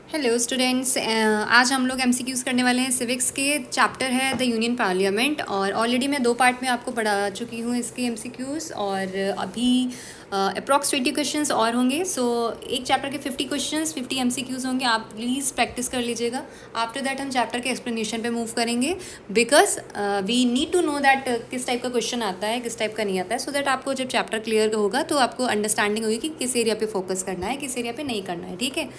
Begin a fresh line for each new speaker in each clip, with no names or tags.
Hello students, आज हम लोग एमसीक्यूज़ करने वाले हैं। सिविक्स के चैप्टर है द यूनियन पार्लियामेंट और ऑलरेडी मैं 2 पार्ट में आपको पढ़ा चुकी हूँ इसके एमसीक्यूज़ और अभी अप्रॉक्स 20 क्वेश्चंस और होंगे। सो एक चैप्टर के 50 क्वेश्चंस 50 एमसीक्यूज़ होंगे। आप प्लीज़ प्रैक्टिस कर लीजिएगा। आफ्टर दैट हम चैप्टर के एक्सप्लेनेशन पे मूव करेंगे because we need to know that किस टाइप का क्वेश्चन आता है, किस टाइप का नहीं आता है, सो दैट आपको जब चैप्टर क्लियर होगा तो आपको अंडरस्टैंडिंग होगी कि किस एरिया पे फोकस करना है, किस एरिया पे नहीं करना है। ठीक है,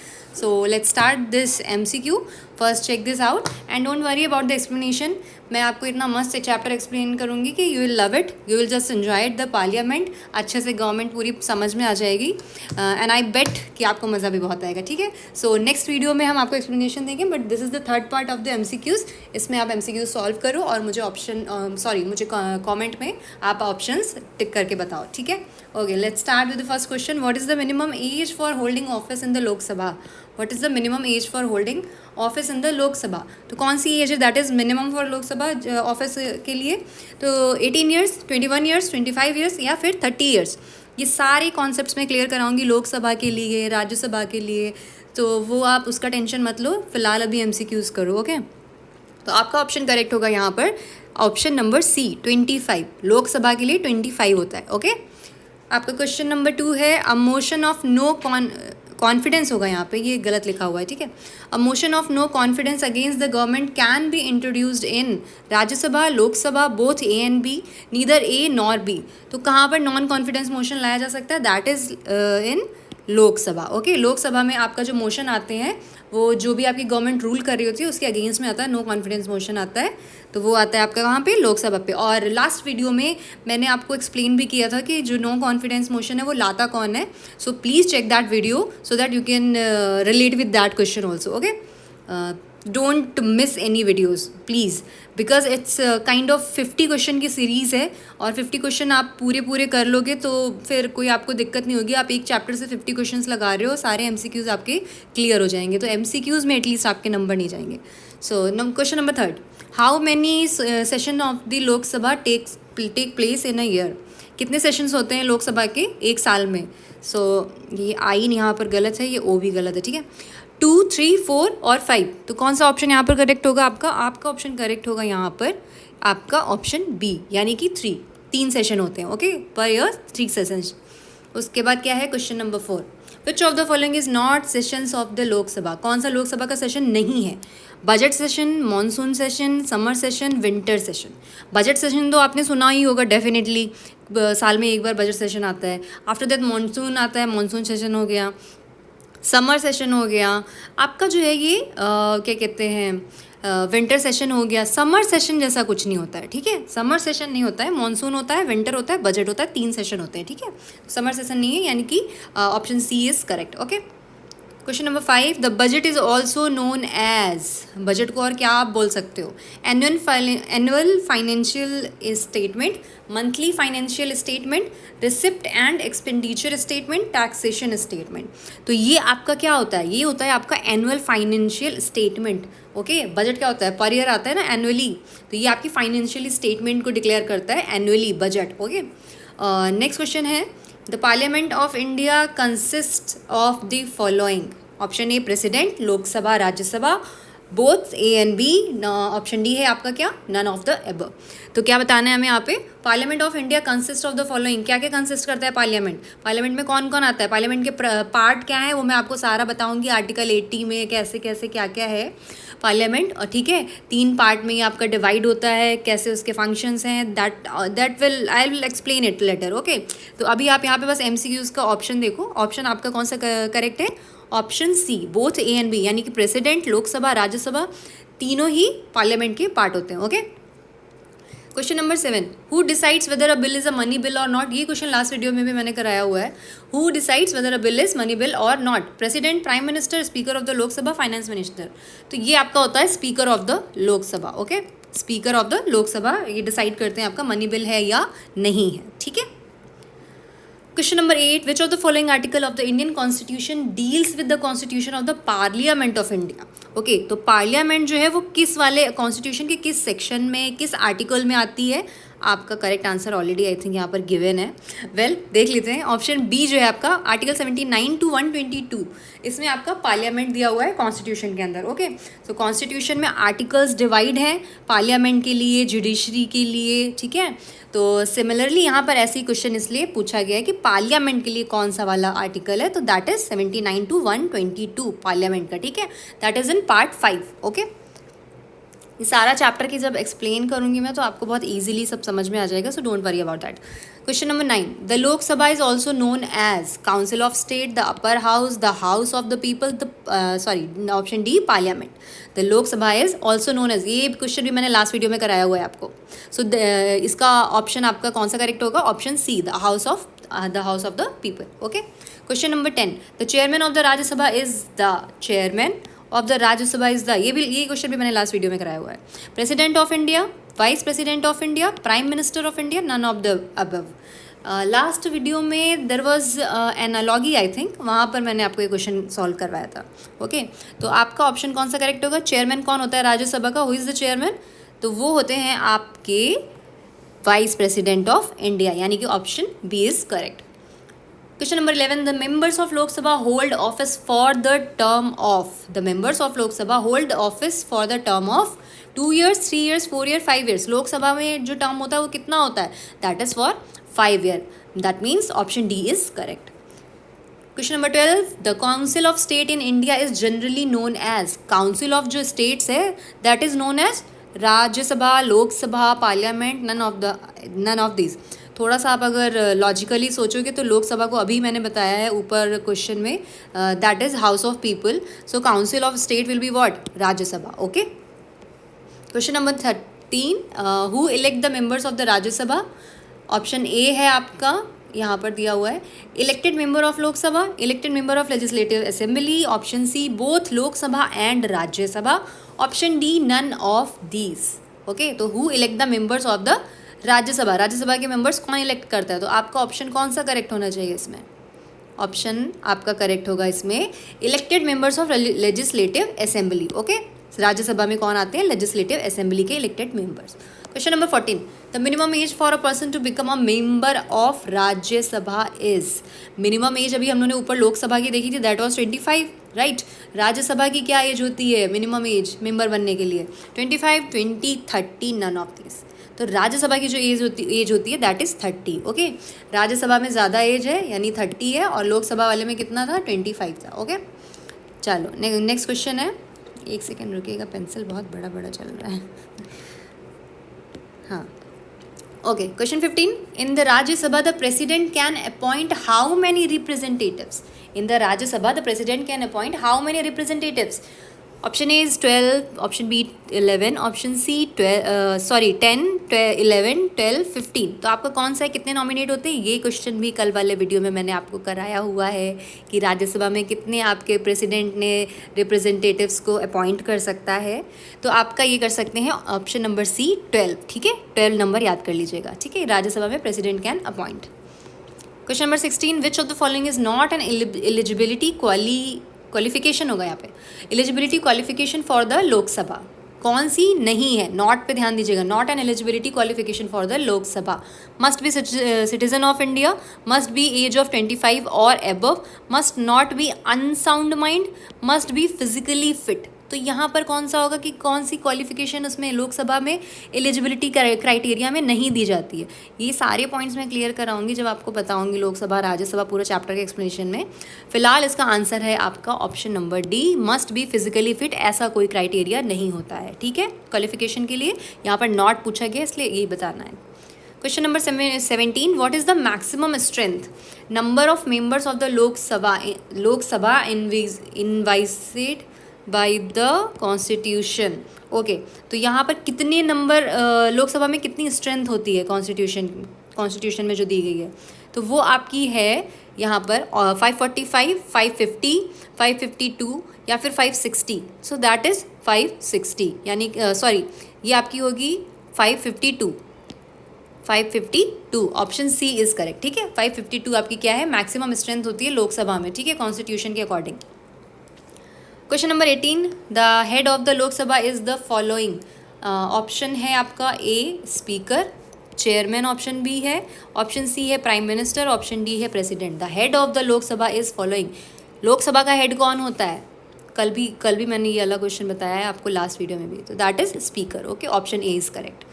so let's start this MCQ. First check this out and don't worry about the explanation. मैं आपको इतना मस्त चैप्टर एक्सप्लेन करूँगी कि you will love it, you will just enjoy it. The parliament अच्छे से गवर्नमेंट पूरी समझ में आ जाएगी एंड आई बेट कि आपको मज़ा भी बहुत आएगा। ठीक है, सो नेक्स्ट वीडियो में हम आपको एक्सप्लेनेशन देंगे, but this is the third part of the MCQs। इसमें आप MCQs सॉल्व करो और मुझे मुझे कॉमेंट में आप ऑप्शंस टिक करके बताओ। ठीक है, okay, let's start with the first question. What is the minimum age for holding office in the Lok Sabha? What is the minimum age for holding office in the Lok Sabha? तो कौन सी एज है that is minimum for Lok Sabha office के लिए? तो 18 years, 21 years, 25 years या फिर 30 years. ये सारे कॉन्सेप्ट्स में क्लियर कराऊंगी लोकसभा के लिए, राज्यसभा के लिए, तो वो आप उसका टेंशन मत लो, फिलहाल अभी MCQs करो। ओके, तो आपका ऑप्शन करेक्ट होगा यहाँ पर ऑप्शन नंबर C 25। लोकसभा के लिए 25 होता है। ओके, आपका क्वेश्चन नंबर 2 है a motion of no confidence होगा यहाँ पे, ये गलत लिखा हुआ है। ठीक है, a motion of no confidence against the government can be introduced in Rajya Sabha, Lok Sabha, both A and B, neither A nor B। तो कहाँ पर नॉन कॉन्फिडेंस मोशन लाया जा सकता है? That is in Lok Sabha. Okay, Lok Sabha में आपका जो मोशन आते हैं वो जो भी आपकी गवर्नमेंट रूल कर रही होती है उसके अगेंस्ट में आता है, नो कॉन्फिडेंस मोशन आता है, तो वो आता है आपका वहाँ पे लोकसभा पे। और लास्ट वीडियो में मैंने आपको एक्सप्लेन भी किया था कि जो नो कॉन्फिडेंस मोशन है वो लाता कौन है। So please check that video so that you can relate with that question also. Okay, don't miss any videos please, because it's kind of 50 question की सीरीज़ है और 50 क्वेश्चन आप पूरे कर लोगे तो फिर कोई आपको दिक्कत नहीं होगी। आप एक चैप्टर से 50 क्वेश्चंस लगा रहे हो, सारे MCQs आपके क्लियर हो जाएंगे, तो MCQs में एटलीस्ट आपके नंबर नहीं जाएंगे। So question number 3, how many session of the Lok Sabha take place in a year? कितने सेशंस होते हैं लोकसभा के एक साल में? सो ये आई यहाँ पर गलत है, ये O भी गलत है। ठीक है, 2, 3, 4 और 5, तो कौन सा ऑप्शन यहाँ पर करेक्ट होगा आपका? आपका ऑप्शन करेक्ट होगा यहाँ पर आपका ऑप्शन B, यानी कि 3 सेशन होते हैं। Okay, per year 3 sessions. उसके बाद क्या है question number 4, which of the following is not sessions of the Lok Sabha? कौन सा लोकसभा का सेशन नहीं है? Budget session, monsoon session, summer session, winter session. Budget session तो आपने सुना ही होगा डेफिनेटली, साल में एक बार बजट सेशन आता है। आफ्टर दैट मॉनसून आता है, मॉनसून सेशन हो गया, समर सेशन हो गया, आपका जो है ये क्या कहते हैं विंटर सेशन हो गया। समर सेशन जैसा कुछ नहीं होता है। ठीक है, समर सेशन नहीं होता है, मॉनसून होता है, विंटर होता है, बजट होता है, 3 सेशन होते हैं। ठीक है, समर सेशन नहीं है, यानी कि option C is correct. Okay, question number 5, the budget is also known as, budget को और क्या आप बोल सकते हो? Annual financial statement, monthly financial statement, receipt and expenditure statement, taxation statement. तो ये आपका क्या होता है? ये होता है आपका annual financial statement. Okay, budget क्या होता है? पर ईयर आता है ना, एनुअली, तो ये आपकी फाइनेंशियल स्टेटमेंट को डिक्लेयर करता है annually, budget. Okay, next question है the parliament of India consist of the following? Option A president, Lok Sabha, Rajya Sabha, both A and B। Option D है आपका क्या? None of the above. तो क्या बताना है हमें यहाँ पे? Parliament of India consist of the following, क्या क्या कंसिस्ट करता है पार्लियामेंट? पार्लियामेंट में कौन कौन आता है? पार्लियामेंट के पार्ट क्या है वो मैं आपको सारा बताऊंगी आर्टिकल 80 में कैसे कैसे क्या क्या है पार्लियामेंट। और ठीक है, 3 पार्ट में ये आपका डिवाइड होता है, कैसे उसके फंक्शंस हैं, that I will explain it later. Okay, तो अभी आप यहाँ पे बस MCQs का ऑप्शन देखो। ऑप्शन आपका कौन सा करेक्ट है? Option C, both A and B, यानी कि प्रेसिडेंट, लोकसभा, राज्यसभा, तीनों ही पार्लियामेंट के पार्ट होते हैं। Okay, question number 7, who decides whether a bill is a money bill और नॉट? ये क्वेश्चन लास्ट वीडियो में भी मैंने कराया हुआ है। Who decides whether a bill is money bill और not? President, prime minister, speaker of the Lok Sabha, finance minister. तो ये आपका होता है speaker of the Lok Sabha. Okay, speaker of the Lok Sabha ये डिसाइड करते हैं आपका मनी बिल है या नहीं है। ठीक है, question number 8, which of the following article of the Indian constitution deals with the constitution of the parliament of India? Okay, तो पार्लियामेंट जो है वो किस वाले कॉन्स्टिट्यूशन के किस सेक्शन में, किस आर्टिकल में आती है? आपका correct answer already I think यहाँ पर गिवन है। वेल देख लेते हैं। ऑप्शन बी जो है आपका आर्टिकल 79 to 122, इसमें आपका पार्लियामेंट दिया हुआ है कॉन्स्टिट्यूशन के अंदर। ओके, सो कॉन्स्टिट्यूशन में आर्टिकल्स डिवाइड हैं पार्लियामेंट के लिए, जुडिशरी के लिए, ठीक है। तो सिमिलरली यहाँ पर ऐसी क्वेश्चन इसलिए पूछा गया है कि पार्लियामेंट के लिए कौन सा वाला आर्टिकल है, तो दैट इज 79 to 122 पार्लियामेंट का, ठीक है। That is in part 5। Okay, ये सारा चैप्टर की जब एक्सप्लेन करूंगी मैं तो आपको बहुत इजीली सब समझ में आ जाएगा, so don't worry about that. Question number 9, the Lok Sabha is also known as council of state, the upper house, the house of the people, the option D parliament. The Lok Sabha is also known as, ये question भी मैंने last video में कराया हुआ है आपको। सो इसका option आपका कौन सा करेक्ट होगा? Option C, the house of the people. Okay, question number 10, the chairman of the Rajya Sabha is the chairman of the Rajya Sabha is the, ये क्वेश्चन भी मैंने लास्ट वीडियो में कराया हुआ है। President of India, vice president of India, prime minister of India, none of the above. Last video में there was analogy I think, वहाँ पर मैंने आपको ये क्वेश्चन सॉल्व करवाया था। ओके, तो आपका ऑप्शन कौन सा करेक्ट होगा? चेयरमैन कौन होता है राज्यसभा का? Who is the chairman? तो वो होते हैं आपके वाइस प्रेसिडेंट ऑफ इंडिया, यानी कि option B is correct. Question number 11, the members of Lok Sabha hold office for the term of, the members of Lok Sabha hold office for the term of 2 years, 3 years, 4 years, 5 years। लोक सभा में जो term होता है वो कितना होता है? That is for 5 year। That means option D is correct। Question number 12, the council of state in India is generally known as, council of जो states है that is known as Rajya Sabha, Lok Sabha, parliament, none of these। थोड़ा सा आप अगर logically सोचोगे तो लोकसभा को अभी मैंने बताया है ऊपर क्वेश्चन में, that is house of people. So council of state will be what? Rajya Sabha. Okay, question number 13, who elect the members of the Rajya Sabha? Option A है आपका, यहाँ पर दिया हुआ है, elected member of Lok Sabha, elected member of legislative assembly. Option C, both Lok Sabha and Rajya Sabha. Option D, none of these. Okay, तो who elect the members of the Rajya Sabha, Rajya Sabha के members कौन इलेक्ट करता है? तो आपका ऑप्शन कौन सा करेक्ट होना चाहिए इसमें? ऑप्शन आपका करेक्ट होगा इसमें elected members of legislative assembly. Okay, Rajya Sabha में कौन आते हैं? लेजिस्लेटिव असेंबली के elected members. Question number 14, the minimum age for a person to become a member of Rajya Sabha is. Minimum age अभी हमने ऊपर लोकसभा की देखी थी, दैट वाज 25, राइट। राज्यसभा की क्या एज होती है मिनिमम एज मेंबर बनने के लिए? 25, 20, 30, नन ऑफ दिस। तो राज्यसभा की जो एज होती है दैट इज़ 30। ओके, राज्यसभा में ज़्यादा एज है यानी 30 है, और लोकसभा वाले में कितना था? 25 था। ओके, चलो नेक्स्ट क्वेश्चन है। एक सेकेंड रुकिएगा, पेंसिल बहुत बड़ा बड़ा चल रहा है। हाँ, okay, question 15, in the Rajya Sabha the president can appoint how many representatives? In the Rajya Sabha the president can appoint how many representatives? Option A is 12, option B 11, option C 10, 11, 12, 15। तो आपका कौन सा है? कितने नॉमिनेट होते हैं? ये क्वेश्चन भी कल वाले वीडियो में मैंने आपको कराया हुआ है कि राज्यसभा में कितने आपके प्रेसिडेंट ने रिप्रेजेंटेटिव्स को अपॉइंट कर सकता है। तो आपका ये कर सकते हैं ऑप्शन नंबर सी 12, ठीक है। 12 नंबर याद कर लीजिएगा, ठीक है। राज्यसभा में president can appoint. Question number 16, which of the following is not an eligibility qualification होगा यहाँ पे, eligibility qualification for the Lok Sabha. कौन सी नहीं है? नॉट पे ध्यान दीजिएगा, not an eligibility qualification for the Lok Sabha. Must be citizen of India, must be age of 25 और above, must not be unsound mind, must be physically fit. तो यहाँ पर कौन सा होगा कि कौन सी क्वालिफिकेशन उसमें लोकसभा में एलिजिबिलिटी क्राइटेरिया में नहीं दी जाती है? ये सारे पॉइंट्स मैं क्लियर कराऊंगी जब आपको बताऊंगी लोकसभा राज्यसभा पूरा चैप्टर के एक्सप्लेनेशन में। फिलहाल इसका आंसर है आपका option number D, must be physically fit. ऐसा कोई क्राइटेरिया नहीं होता है, ठीक है। क्वालिफिकेशन के लिए यहाँ पर नॉट पूछा गया, इसलिए यही बताना है। Question number 17, what is the maximum strength number of members of the Lok Sabha envisaged by the constitution? Okay, तो यहाँ पर कितने नंबर लोकसभा में कितनी स्ट्रेंथ होती है कॉन्स्टिट्यूशन में जो दी गई है? तो वो आपकी है यहाँ पर 545, 550, 552 या फिर 560। सो दैट इज़ 560, यानी सॉरी ये आपकी होगी 552। 552 ऑप्शन सी इज़ करेक्ट, ठीक है। 552 आपकी क्या है? मैक्सिमम स्ट्रेंथ होती है लोकसभा में, ठीक है, कॉन्स्टिट्यूशन के according. Question number 18, the head of the Lok Sabha is the following. Option है आपका a speaker, chairman option B है, ऑप्शन सी है प्राइम मिनिस्टर, ऑप्शन डी है president. The head of the Lok Sabha is following. Lok Sabha का हेड कौन होता है? कल भी मैंने ये वाला क्वेश्चन बताया है आपको लास्ट वीडियो में भी, तो that is speaker. Okay, option A is correct.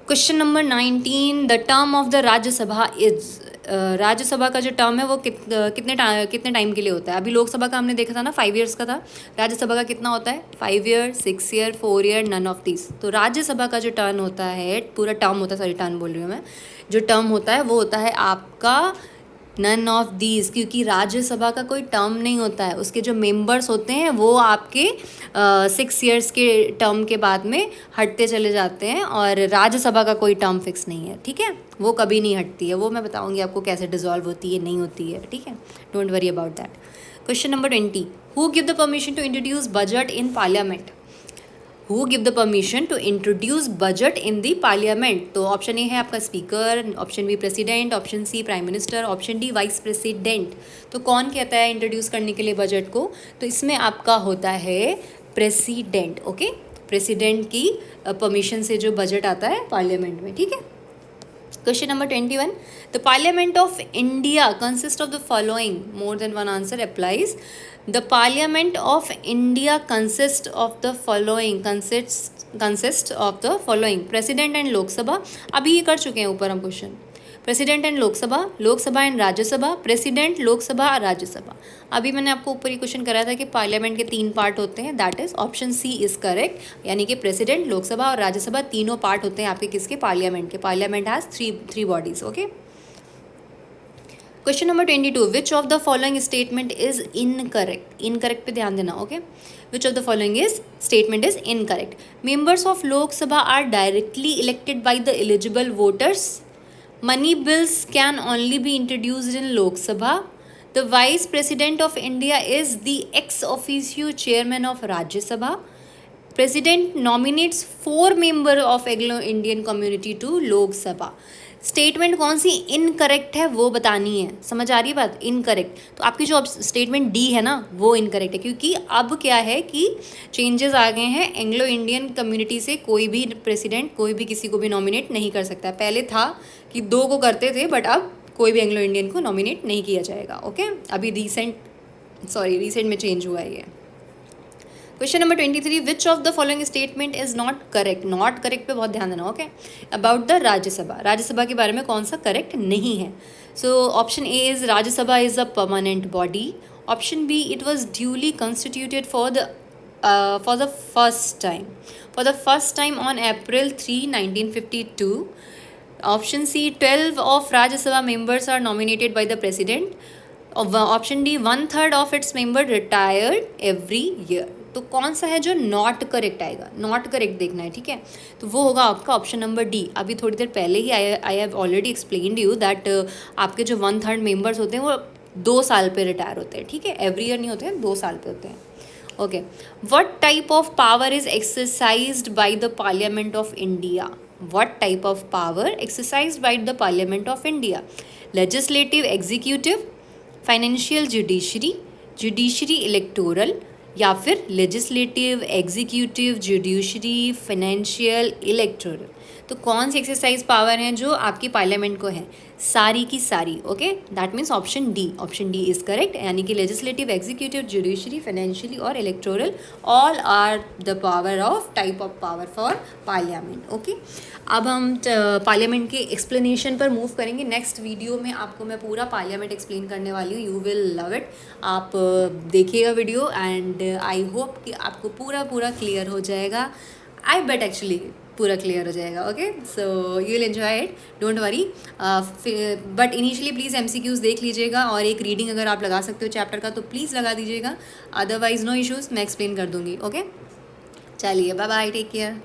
Question number 19, the term of the Rajya Sabha is. Rajya Sabha का जो टर्म है वो कितने टाइम के लिए होता है? अभी लोकसभा का हमने देखा था ना 5 ईयर्स का था, राज्यसभा का कितना होता है? 5 year, 6 year, 4 year, none of this. तो राज्यसभा का जो टर्न होता है, पूरा टर्म होता है, सॉरी टर्न बोल रही हूँ मैं, जो टर्म होता है वो होता है आपका नन ऑफ दीज, क्योंकि राज्यसभा का कोई टर्म नहीं होता है, उसके जो मेंबर्स होते हैं वो आपके 6 ईयर्स के टर्म के बाद में हटते चले जाते हैं, और राज्यसभा का कोई टर्म फिक्स नहीं है, ठीक है, वो कभी नहीं हटती है। वो मैं बताऊंगी आपको कैसे डिसॉल्व होती है, नहीं होती है, ठीक है, don't worry about that. Question number 20, who give the permission to introduce budget in parliament? Who give the permission to introduce budget in the parliament? तो ऑप्शन ए है आपका speaker, option B president, option C prime minister, option D vice president. तो कौन कहता है introduce करने के लिए बजट को? तो इसमें आपका होता है प्रेसिडेंट। ओके, प्रेसिडेंट की परमिशन से जो बजट आता है पार्लियामेंट में, ठीक है। Question number 21. The Parliament of India consists of the following. More than one answer applies. The Parliament of India consists of the following. Consists of the following. President and Lok Sabha. अभी ये कर चुके हैं ऊपर हम question. President and Lok Sabha and Rajya Sabha, president, Lok Sabha और राज्यसभा। अभी मैंने आपको ऊपर ही क्वेश्चन कराया था कि पार्लियामेंट के 3 पार्ट होते हैं, that is option C is correct, यानी कि प्रेसिडेंट, लोकसभा और राज्यसभा तीनों पार्ट होते हैं आपके किसके? पार्लियामेंट के। Parliament has three bodies. Okay, question number 22, which of the following statement is incorrect? Incorrect पे ध्यान देना। Okay, which of the following is statement is incorrect? Members of Lok Sabha are directly elected by the eligible voters. Money bills can only be introduced in Lok Sabha. The Vice President of India is the ex officio chairman of Rajya Sabha. President nominates 4 members of Anglo-Indian community to Lok Sabha. Statement कौन सी incorrect है वो बतानी है, समझ आ रही है बात? Incorrect. तो आपकी जो स्टेटमेंट डी है ना वो इनकरेक्ट है, क्योंकि अब क्या है कि चेंजेस आ गए हैं, एंग्लो इंडियन कम्युनिटी से कोई भी प्रेसिडेंट कोई भी किसी को भी नॉमिनेट नहीं कर सकता। पहले था कि 2 को करते थे, बट अब कोई भी एंग्लो इंडियन को नॉमिनेट नहीं किया जाएगा। ओके, अभी रिसेंट में चेंज हुआ है ये। Question number 23, which of the following statement is not correct? Not correct पे बहुत ध्यान देना। ओके, अबाउट द राज्यसभा के बारे में कौन सा करेक्ट नहीं है? So option A is Rajya Sabha is a permanent body, option B it was duly constituted for the first time on April 3, 1952, option C 12 of Rajya Sabha members are nominated by the president, option D 1/3 of its member retired every year. तो कौन सा है जो not correct आएगा? Not correct देखना है, ठीक है, तो वो होगा आपका ऑप्शन नंबर डी। अभी थोड़ी देर पहले ही I have already explained you that आपके जो 1/3 मेंबर्स होते हैं वो 2 साल पे रिटायर होते हैं, ठीक है, एवरी ईयर नहीं होते हैं, 2 साल पे होते हैं। Okay, what type of power is exercised by the parliament of India? What type of power exercised by the parliament of India? Legislative, executive, financial, judiciary electoral, या फिर legislative, executive, judiciary, financial, electoral. तो कौन सी exercise power है जो आपकी parliament को है? सारी की सारी। Okay, that means option D is correct, यानी कि लेजिस्लेटिव, एग्जीक्यूटिव, जुडिशरी, फाइनेंशियली और electoral all are the power of type of power for parliament. Okay, अब हम पार्लियामेंट के एक्सप्लेनेशन पर मूव करेंगे। नेक्स्ट वीडियो में आपको मैं पूरा पार्लियामेंट एक्सप्लेन करने वाली हूँ, यू विल लव इट। आप देखिएगा वीडियो एंड आई होप कि आपको पूरा क्लियर हो जाएगा। आई बेट एक्चुअली पूरा क्लियर हो जाएगा। Okay, so you will enjoy it, don't worry. But initially please MCQs देख लीजिएगा, और एक रीडिंग अगर आप लगा सकते हो चैप्टर का तो प्लीज़ लगा दीजिएगा, अदरवाइज नो इश्यूज़, मैं एक्सप्लेन कर दूँगी। ओके, चलिए बाय बाय, टेक केयर।